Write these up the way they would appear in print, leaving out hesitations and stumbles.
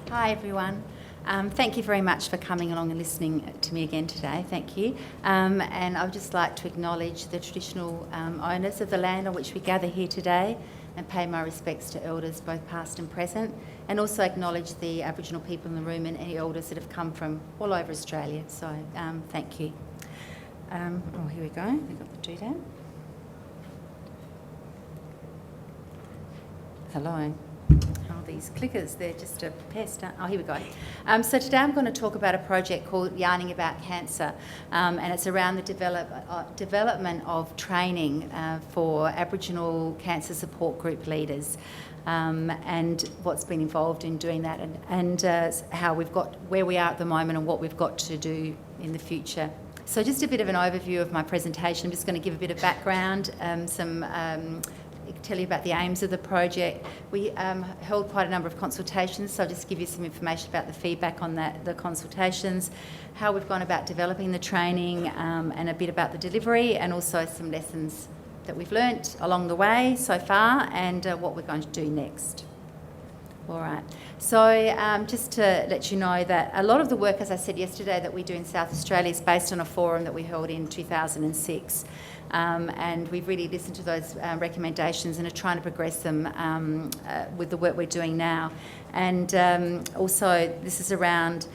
Hi everyone. Thank you very much for coming along and listening to me again today. Thank you. And I would just like to acknowledge the traditional owners of the land on which we gather here today and pay my respects to elders both past and present, and also acknowledge the Aboriginal people in the room and any elders that have come from all over Australia. So thank you. Here we go. We've got the doodad. Hello. Oh, these clickers, they're just a pest. Oh, here we go. So today I'm going to talk about a project called Yarning About Cancer, and it's around the development of training for Aboriginal cancer support group leaders, and what's been involved in doing that, and how we've got where we are at the moment and what we've got to do in the future. So just a bit of an overview of my presentation. I'm just going to give a bit of background, tell you about the aims of the project. We held quite a number of consultations, so I'll just give you some information about the feedback on the consultations, how we've gone about developing the training, and a bit about the delivery, and also some lessons that we've learnt along the way so far, and what we're going to do next. All right, so just to let you know that a lot of the work, as I said yesterday, that we do in South Australia is based on a forum that we held in 2006. And we've really listened to those recommendations and are trying to progress them with the work we're doing now. And also this is around,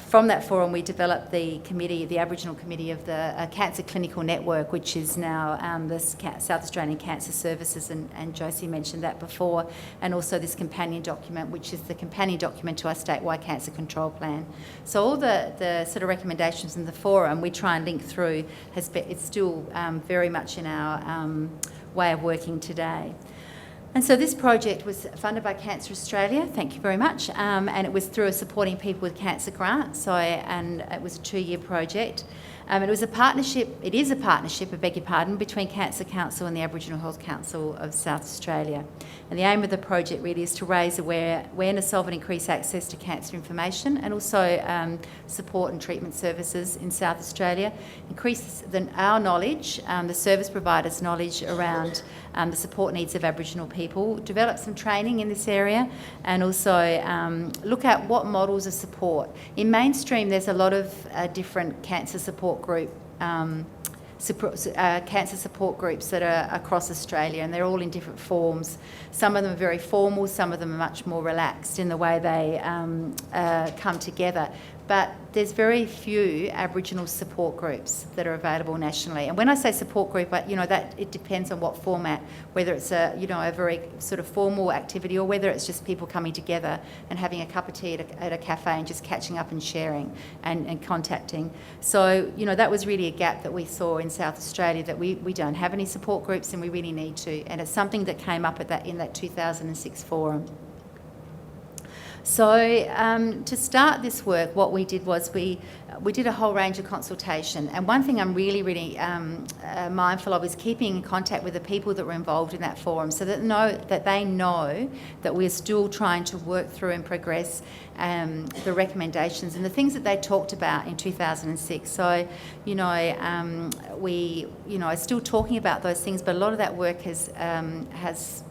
from that forum we developed the committee, the Aboriginal committee of the Cancer Clinical Network, which is now the South Australian Cancer Services, and Josie mentioned that before, and also this companion document, which is the companion document to our statewide cancer control plan. So all the sort of recommendations in the forum we try and link through, it's still very much in our way of working today. And so this project was funded by Cancer Australia, thank you very much, and it was through a Supporting People with Cancer grant, and it was a 2-year project. It is a partnership, I beg your pardon, between Cancer Council and the Aboriginal Health Council of South Australia. And the aim of the project really is to raise awareness of and increase access to cancer information, and also support and treatment services in South Australia, increase our knowledge, the service providers' knowledge around the support needs of Aboriginal people, develop some training in this area, and also look at what models of support. In mainstream, there's a lot of different cancer support cancer support groups that are across Australia, and they're all in different forms. Some of them are very formal, some of them are much more relaxed in the way they come together. But there's very few Aboriginal support groups that are available nationally. And when I say support group, that it depends on what format, whether it's a very sort of formal activity, or whether it's just people coming together and having a cup of tea at a cafe and just catching up and sharing and contacting. So, that was really a gap that we saw in South Australia, that we don't have any support groups and we really need to. And it's something that came up in that 2006 forum. So to start this work, what we did was we did a whole range of consultation. And one thing I'm really, really mindful of is keeping in contact with the people that were involved in that forum, so that they know that we're still trying to work through and progress the recommendations and the things that they talked about in 2006. So, we are still talking about those things, but a lot of that work has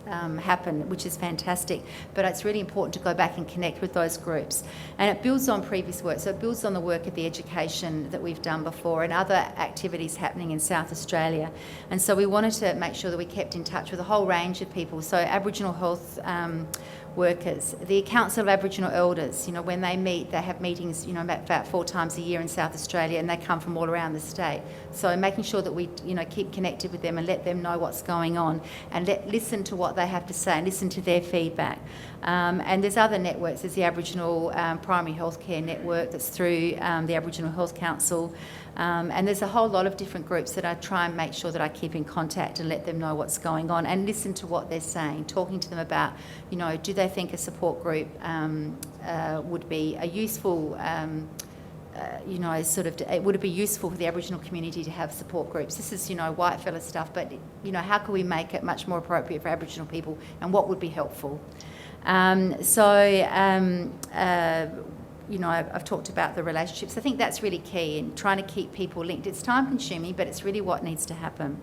happened, which is fantastic. But it's really important to go back and connect with those groups. And it builds on previous work. So it builds on the work of the education that we've done before and other activities happening in South Australia. And so we wanted to make sure that we kept in touch with a whole range of people. So Aboriginal health workers, the Council of Aboriginal Elders, when they meet, they have meetings, about 4 times a year in South Australia, and they come from all around the state. So making sure that we, keep connected with them and let them know what's going on, and listen to what they have to say and listen to their feedback. And there's other networks. There's the Aboriginal Primary Healthcare Network that's through the Aboriginal Health Council. And there's a whole lot of different groups that I try and make sure that I keep in contact and let them know what's going on and listen to what they're saying, talking to them about, do they think a support group would be a useful, would it be useful for the Aboriginal community to have support groups? This is, white fella stuff, but, how can we make it much more appropriate for Aboriginal people, and what would be helpful? I've talked about the relationships. I think that's really key in trying to keep people linked. It's time consuming, but it's really what needs to happen.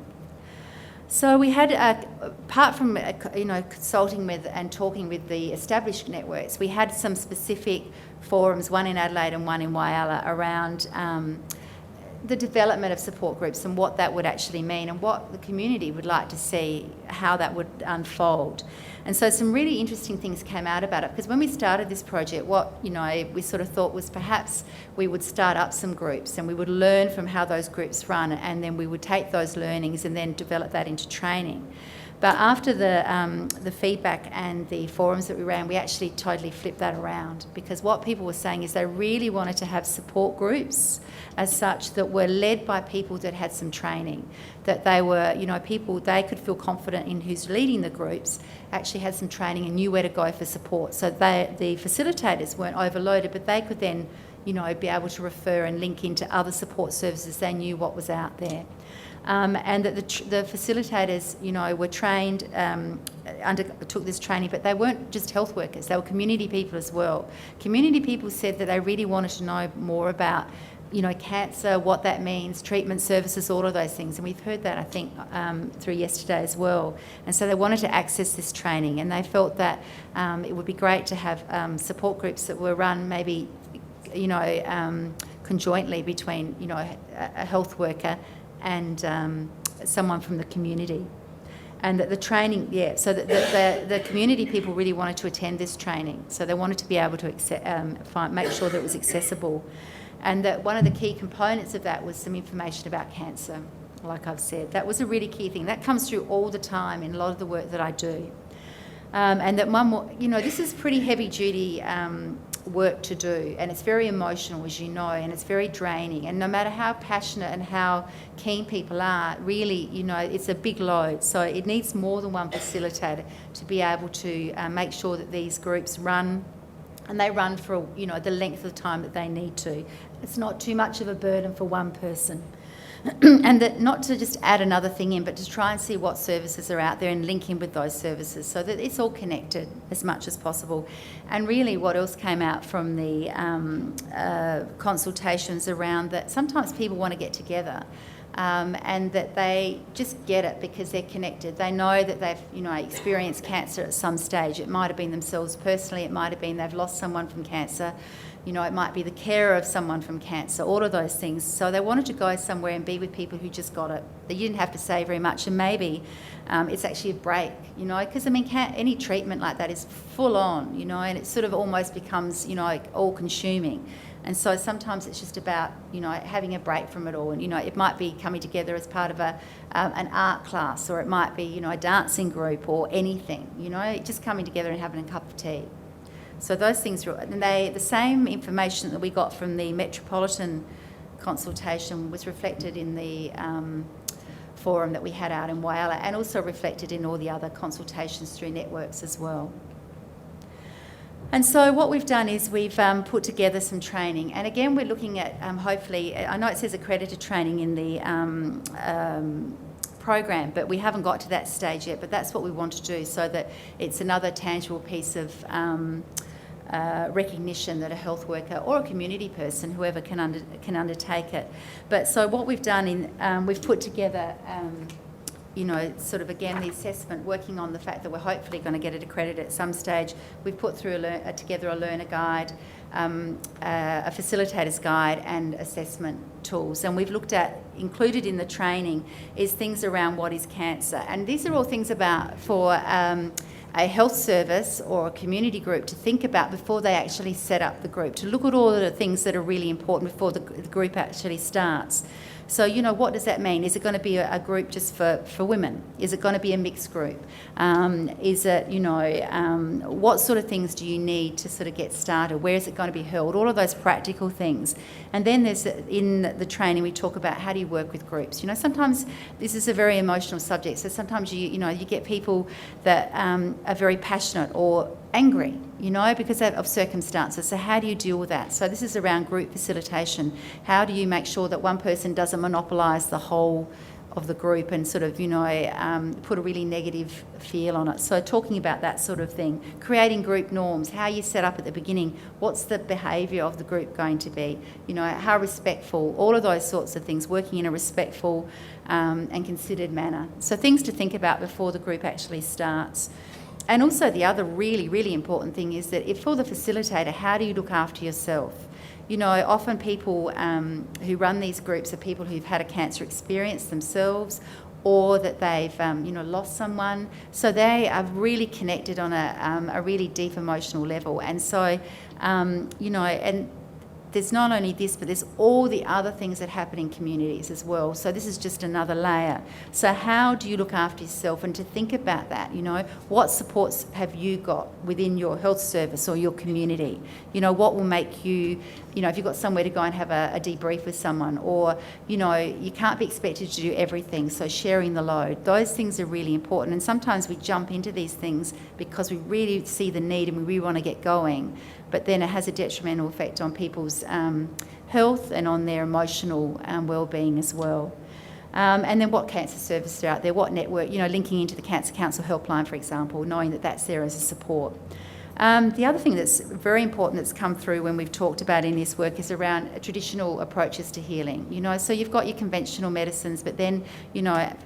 So we had, apart from consulting with and talking with the established networks, we had some specific forums, one in Adelaide and one in Whyalla, around the development of support groups and what that would actually mean and what the community would like to see, how that would unfold. And so some really interesting things came out about it, because when we started this project, what we sort of thought was perhaps we would start up some groups and we would learn from how those groups run, and then we would take those learnings and then develop that into training. But after the feedback and the forums that we ran, we actually totally flipped that around, because what people were saying is they really wanted to have support groups as such that were led by people that had some training, that they were, people they could feel confident in who's leading the groups, actually had some training and knew where to go for support. So the facilitators weren't overloaded, but they could then, be able to refer and link into other support services. They knew what was out there. And that the facilitators, were trained, undertook this training, but they weren't just health workers, they were community people as well. Community people said that they really wanted to know more about, cancer, what that means, treatment services, all of those things. And we've heard that, I think, through yesterday as well. And so they wanted to access this training, and they felt that it would be great to have support groups that were run maybe, conjointly between, a health worker and someone from the community. And that the training, so that the community people really wanted to attend this training. So they wanted to be able to make sure that it was accessible. And that one of the key components of that was some information about cancer, like I've said. That was a really key thing. That comes through all the time in a lot of the work that I do. And that this is pretty heavy duty work to do, and it's very emotional, as you know, and it's very draining, and no matter how passionate and how keen people are, really, it's a big load. So it needs more than one facilitator to be able to make sure that these groups run, and they run for the length of time that they need to. It's not too much of a burden for one person. And that not to just add another thing in, but to try and see what services are out there and link in with those services so that it's all connected as much as possible. And really what else came out from the consultations around that sometimes people want to get together and that they just get it because they're connected. They know that they've experienced cancer at some stage. It might have been themselves personally, it might have been they've lost someone from cancer. It might be the carer of someone from cancer, all of those things. So they wanted to go somewhere and be with people who just got it. They didn't have to say very much, and maybe it's actually a break, because any treatment like that is full on, and it sort of almost becomes, all consuming. And so sometimes it's just about, having a break from it all. And, it might be coming together as part of an art class, or it might be, a dancing group or anything, just coming together and having a cup of tea. So those things, and the same information that we got from the Metropolitan consultation was reflected in the forum that we had out in Whyalla, and also reflected in all the other consultations through networks as well. And so what we've done is we've put together some training, and again we're looking at hopefully, I know it says accredited training in the program, but we haven't got to that stage yet, but that's what we want to do, so that it's another tangible piece of recognition that a health worker or a community person, whoever can undertake it. But so what we've done we've put together sort of again the assessment, working on the fact that we're hopefully going to get it accredited at some stage. We've put through together a learner guide, a facilitator's guide, and assessment tools. And we've looked at, included in the training, is things around what is cancer. And these are all things for a health service or a community group to think about before they actually set up the group, to look at all of the things that are really important before the group actually starts. So, what does that mean? Is it going to be a group just for women? Is it going to be a mixed group? Is it, what sort of things do you need to sort of get started? Where is it going to be held? All of those practical things. And then in the training we talk about how do you work with groups. Sometimes this is a very emotional subject, so sometimes you get people that are very passionate or angry, because of circumstances. So how do you deal with that? So this is around group facilitation. How do you make sure that one person doesn't monopolise the whole of the group and sort of, put a really negative feel on it. So talking about that sort of thing, creating group norms, how you set up at the beginning, what's the behaviour of the group going to be, how respectful, all of those sorts of things, working in a respectful and considered manner. So things to think about before the group actually starts. And also the other really, really important thing is that if for the facilitator, how do you look after yourself? Often people who run these groups are people who've had a cancer experience themselves, or that they've, lost someone. So they are really connected on a really deep emotional level. And so, and there's not only this, but there's all the other things that happen in communities as well. So this is just another layer. So how do you look after yourself? And to think about that, what supports have you got within your health service or your community? What will make you, if you've got somewhere to go and have a debrief with someone, or, you can't be expected to do everything, so sharing the load. Those things are really important. And sometimes we jump into these things because we really see the need and we really want to get going. But then it has a detrimental effect on people's health and on their emotional well-being as well. And then what cancer services are out there, what network, linking into the Cancer Council helpline, for example, knowing that that's there as a support. The other thing that's very important that's come through when we've talked about in this work is around traditional approaches to healing. So you've got your conventional medicines, but then,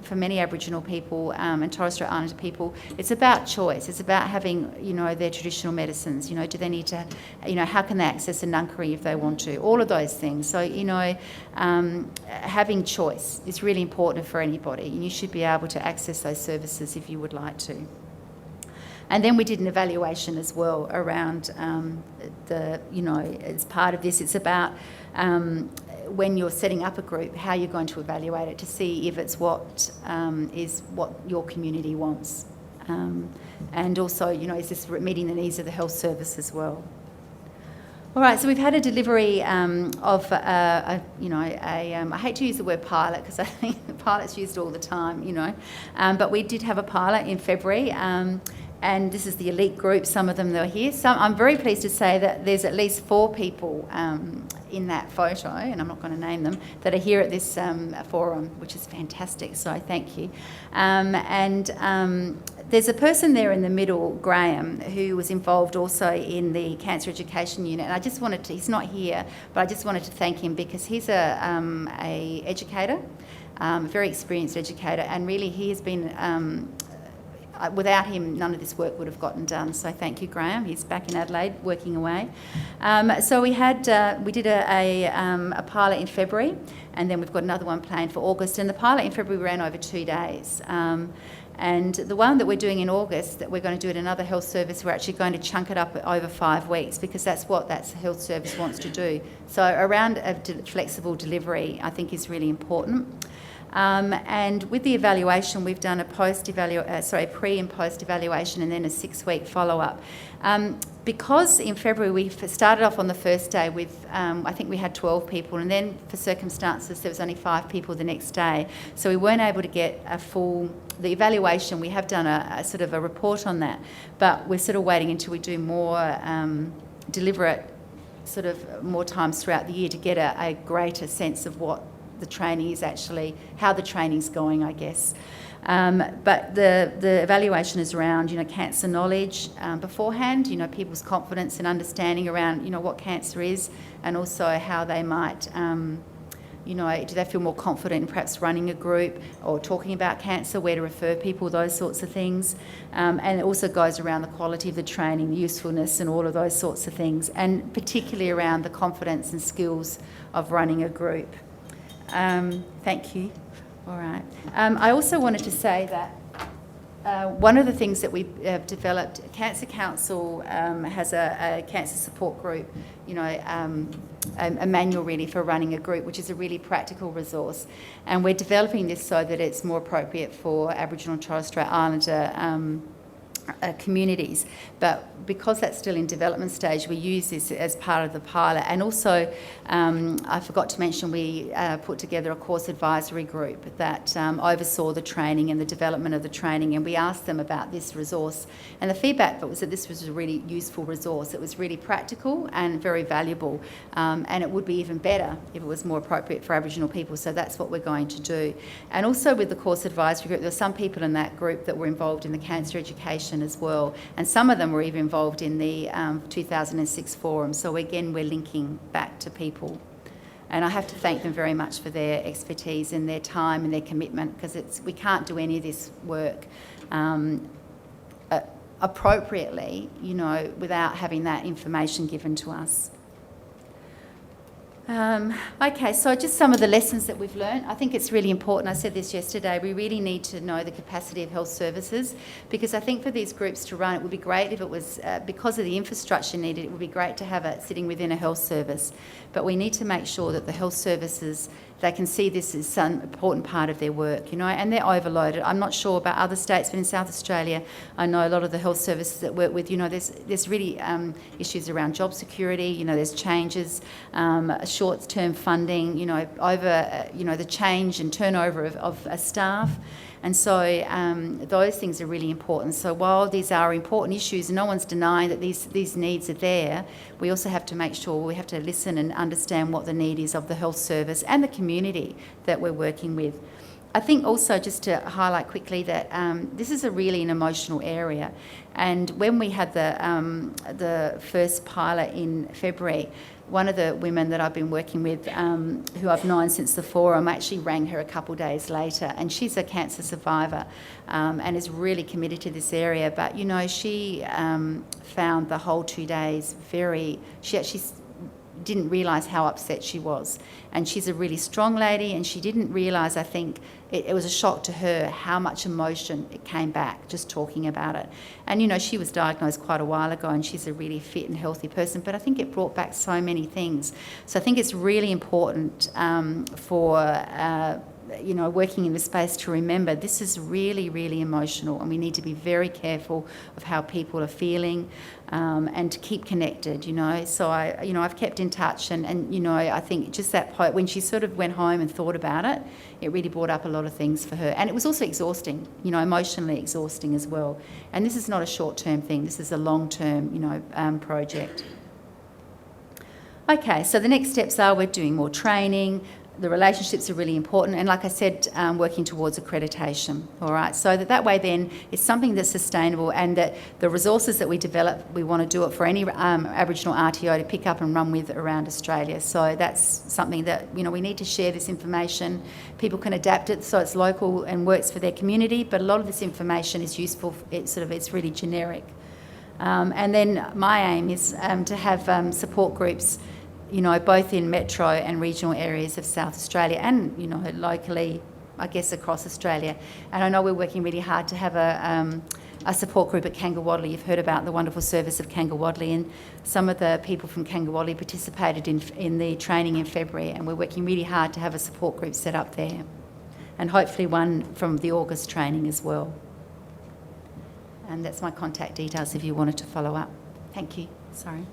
for many Aboriginal people and Torres Strait Islander people, it's about choice. It's about having, their traditional medicines. Do they need to, how can they access a nunkery if they want to? All of those things. So, having choice is really important for anybody, and you should be able to access those services if you would like to. And then we did an evaluation as well around as part of this, it's about when you're setting up a group, how you're going to evaluate it to see if it's what your community wants. And also, is this meeting the needs of the health service as well? All right, so we've had a delivery of I hate to use the word pilot because I think pilot's used all the time, but we did have a pilot in February. And this is the elite group, some of them that are here. I'm very pleased to say that there's at least 4 people in that photo, and I'm not going to name them, that are here at this forum, which is fantastic, so thank you. There's a person there in the middle, Graham, who was involved also in the Cancer Education Unit, and I just wanted to, he's not here, but I just wanted to thank him because he's a educator, a very experienced educator, and really he has been without him, none of this work would have gotten done. So thank you, Graham. He's back in Adelaide working away. So we did a pilot in February, and then we've got another one planned for August. And the pilot in February ran over 2 days. And the one that we're doing in August, that we're going to do at another health service, we're actually going to chunk it up over 5 weeks because that's what that health service wants to do. So around a flexible delivery, I think, is really important. And with the evaluation, we've done a pre and post evaluation, and then a 6-week follow-up. Because in February we started off on the first day with, I think we had 12 people, and then for circumstances there was only 5 people the next day. So we weren't able to get the evaluation. We have done a sort of a report on that, but we're sort of waiting until we do more deliberate sort of more times throughout the year to get a greater sense of what the training is actually, how the training's going, I guess. But the evaluation is around, cancer knowledge beforehand, people's confidence and understanding around, what cancer is, and also how they might, do they feel more confident in perhaps running a group or talking about cancer, where to refer people, those sorts of things. And it also goes around the quality of the training, the usefulness and all of those sorts of things, and particularly around the confidence and skills of running a group. Thank you. All right. I also wanted to say that one of the things that we've developed, Cancer Council has a cancer support group, a manual really for running a group, which is a really practical resource. And we're developing this so that it's more appropriate for Aboriginal and Torres Strait Islander communities. But because that's still in development stage, we use this as part of the pilot. And also, I forgot to mention, we put together a course advisory group that oversaw the training and the development of the training, and we asked them about this resource. And the feedback was that this was a really useful resource. It was really practical and very valuable, and it would be even better if it was more appropriate for Aboriginal people. So that's what we're going to do. And also with the course advisory group, there were some people in that group that were involved in the cancer education as well, and some of them were even involved in the 2006 forum. So again, we're linking back to people, and I have to thank them very much for their expertise and their time and their commitment, because we can't do any of this work appropriately, without having that information given to us. Okay, so just some of the lessons that we've learned. I think it's really important, I said this yesterday, we really need to know the capacity of health services, because I think for these groups to run, it would be great if it was, because of the infrastructure needed, it would be great to have it sitting within a health service. But we need to make sure that the health services, they can see this as some important part of their work, and they're overloaded. I'm not sure about other states, but in South Australia, I know a lot of the health services that work with, there's really issues around job security, there's changes, short-term funding, over, the change and turnover of staff. And so those things are really important. So while these are important issues, and no one's denying that these needs are there, we also have to make sure we have to listen and understand what the need is of the health service and the community that we're working with. I think also, just to highlight quickly, that this is really an emotional area. And when we had the first pilot in February, one of the women that I've been working with, who I've known since the forum, I actually rang her a couple of days later, and she's a cancer survivor and is really committed to this area. But, she found the whole 2 days she actually didn't realise how upset she was. And she's a really strong lady, and she didn't realise, I think, it was a shock to her how much emotion it came back just talking about it. And, she was diagnosed quite a while ago, and she's a really fit and healthy person, but I think it brought back so many things. So I think it's really important for working in this space to remember this is really, really emotional, and we need to be very careful of how people are feeling, and to keep connected, So I've kept in touch, and I think just that point, when she sort of went home and thought about it, it really brought up a lot of things for her. And it was also exhausting, emotionally exhausting as well. And this is not a short-term thing, this is a long-term, project. Okay, so the next steps are we're doing more training. The relationships are really important, and like I said, working towards accreditation, all right? So that way then it's something that's sustainable, and that the resources that we develop, we want to do it for any Aboriginal RTO to pick up and run with around Australia. So that's something that, we need to share this information. People can adapt it so it's local and works for their community, but a lot of this information is useful, it's really generic. And then my aim is to have support groups, both in metro and regional areas of South Australia, and, locally, I guess, across Australia. And I know we're working really hard to have a support group at Kangawadli. You've heard about the wonderful service of Kangawadli, and some of the people from Kangawadli participated in the training in February, and we're working really hard to have a support group set up there, and hopefully one from the August training as well. And that's my contact details if you wanted to follow up. Thank you. Sorry.